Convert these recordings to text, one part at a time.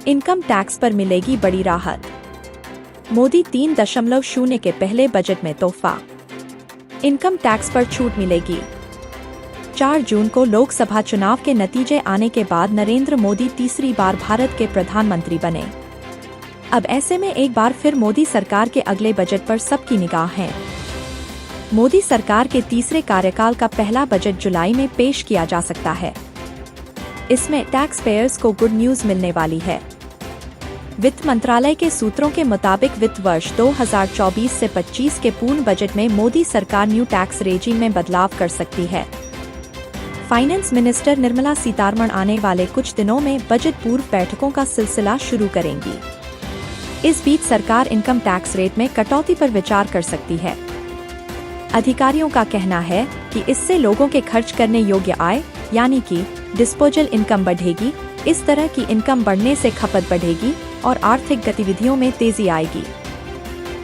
Income tax पर मिलेगी बड़ी राहत। मोदी 3.0 के पहले बजट में तोहफा, इनकम टैक्स पर छूट मिलेगी। 4 जून को लोकसभा चुनाव के नतीजे आने के बाद नरेंद्र मोदी तीसरी बार भारत के प्रधानमंत्री बने। अब ऐसे में एक बार फिर मोदी सरकार के अगले बजट पर सबकी निगाह है। मोदी सरकार के तीसरे कार्यकाल का पहला बजट जुलाई में पेश किया जा सकता है। इसमें टैक्स पेयर्स को गुड न्यूज मिलने वाली है। वित्त मंत्रालय के सूत्रों के मुताबिक वित्त वर्ष 2024 से 25 के पूर्ण बजट में मोदी सरकार न्यू टैक्स रेजिम में बदलाव कर सकती है। फाइनेंस मिनिस्टर निर्मला सीतारमण आने वाले कुछ दिनों में बजट पूर्व बैठकों का सिलसिला शुरू करेंगी। इस बीच सरकार इनकम टैक्स रेट में कटौती पर विचार कर सकती है। अधिकारियों का कहना है कि इससे लोगों के खर्च करने योग्य आय यानी कि डिस्पोजल इनकम बढ़ेगी। इस तरह की इनकम बढ़ने से खपत बढ़ेगी और आर्थिक गतिविधियों में तेजी आएगी।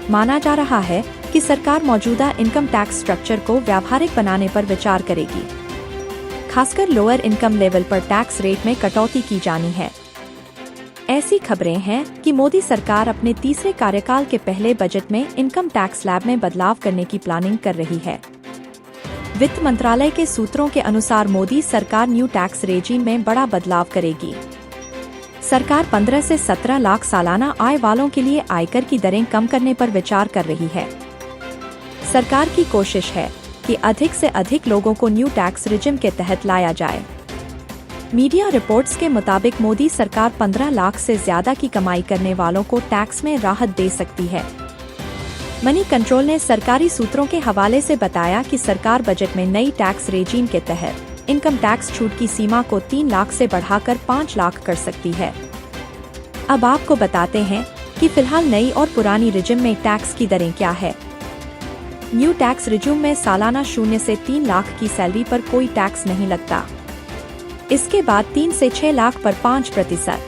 माना जा रहा है कि सरकार मौजूदा इनकम टैक्स स्ट्रक्चर को व्यावहारिक बनाने पर विचार करेगी। खासकर लोअर इनकम लेवल पर टैक्स रेट में कटौती की जानी है। ऐसी खबरें हैं कि मोदी सरकार अपने तीसरे कार्यकाल के पहले बजट में इनकम टैक्स स्लैब में बदलाव करने की प्लानिंग कर रही है। वित्त मंत्रालय के सूत्रों के अनुसार मोदी सरकार न्यू टैक्स रेजिम में बड़ा बदलाव करेगी। सरकार 15 से 17 लाख सालाना आय वालों के लिए आयकर की दरें कम करने पर विचार कर रही है। सरकार की कोशिश है कि अधिक से अधिक लोगों को न्यू टैक्स रेजिम के तहत लाया जाए। मीडिया रिपोर्ट्स के मुताबिक मोदी सरकार 15 लाख से ज्यादा की कमाई करने वालों को टैक्स में राहत दे सकती है। मनी कंट्रोल ने सरकारी सूत्रों के हवाले से बताया कि सरकार बजट में नई टैक्स रेजिम के तहत इनकम टैक्स छूट की सीमा को 3 लाख से बढ़ाकर 5 लाख कर सकती है। अब आपको बताते हैं कि फिलहाल नई और पुरानी रेजिम में टैक्स की दरें क्या है। न्यू टैक्स रेजिम में सालाना 0 से 3 लाख की सैलरी पर कोई टैक्स नहीं लगता। इसके बाद 3 से 6 लाख पर 5%,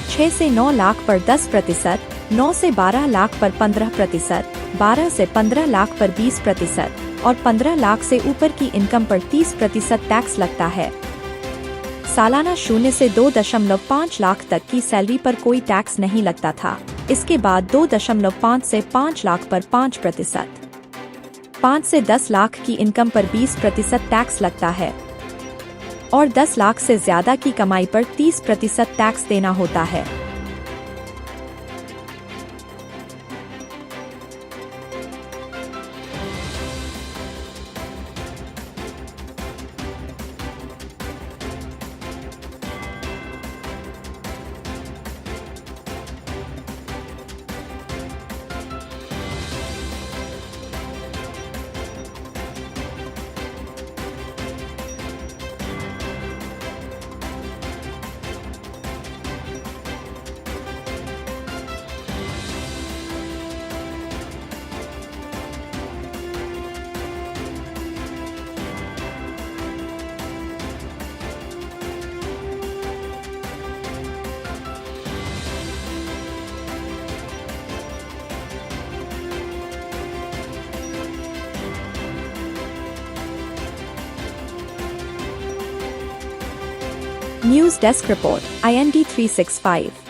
6 से 9 लाख पर 10%, 9 से 12 लाख पर 15%, 12 से 15 लाख पर 20% और 15 लाख से ऊपर की इनकम पर 30% टैक्स लगता है। सालाना 0 से 2.5 लाख तक की सैलरी पर कोई टैक्स नहीं लगता था। इसके बाद 2.5 से 5 लाख पर 5%, 5 से 10 लाख की इनकम पर 20% टैक्स लगता है और 10 लाख से ज्यादा की कमाई पर 30% टैक्स देना होता है। News Desk Report, IND 365